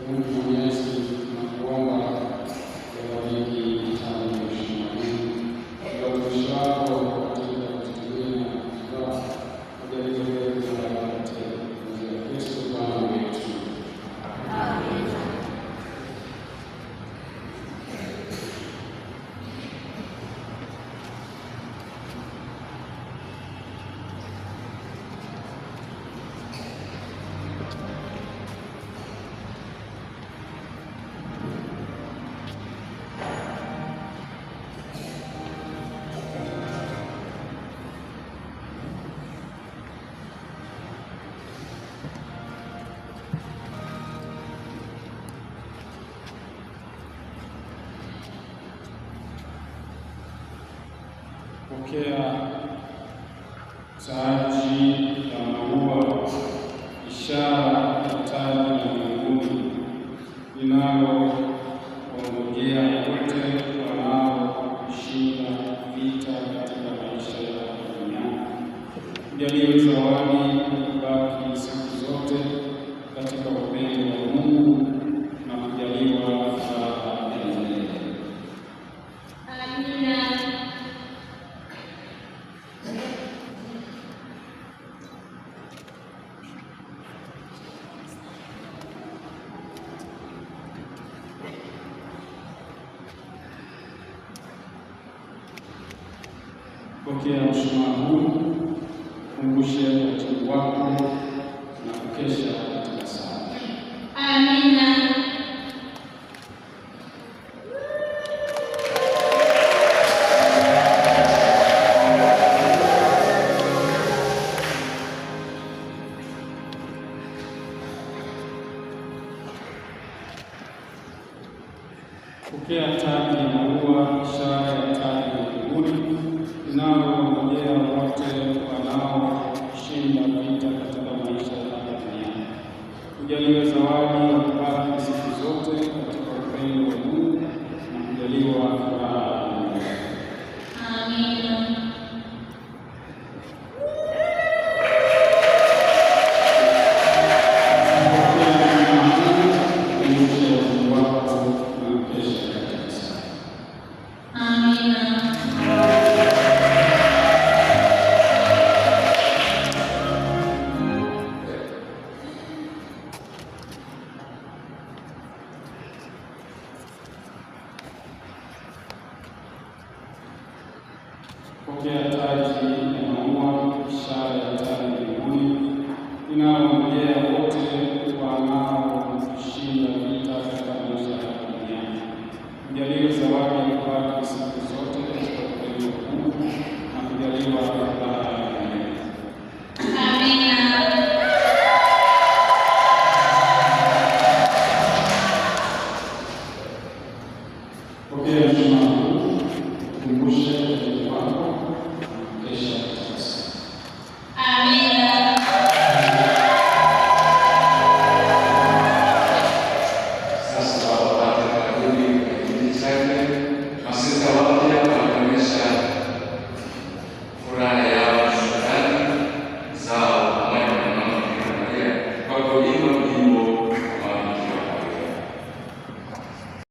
Mungu Mwenyezi, tunakuomba yabariki vitabu vya heshima hii kwa utumishi wako katika kututumia kwa majalizo yetu ya yote ya Kristo Bwana wetu. Amen. Pokea taji ya maua, ishara ya taji la mbinguni linalowangojea wote wanaoshinda vita katika maisha ya duniani. Jalie zawadi kubaki siku zote katika upendo wa Mungu na kujaliwa furaha ya milele. Amina. Pokea mshumaa huu, kumbushe wajibu wako na kukesha katika sala. Amina. Pokea taji ya maua, ishara ya taji ya mbinguni linalowangojea wote wanaoshinda vita katika maisha haya duniani. Kujaliwa zawadi ya kubaki siku zote katika upendo wa Mungu na kujaliwa furaha ya milele. Amina. Pokea taji ya maua, ishara ya taji ya mbinguni linalowangojea wote wanaoshinda vita katika maisha ya duniani. Kujaliwa zawadi ya kubaki siku zote katika upendo wa Mungu na kujaliwa furaha ya milele. Amina. Pokea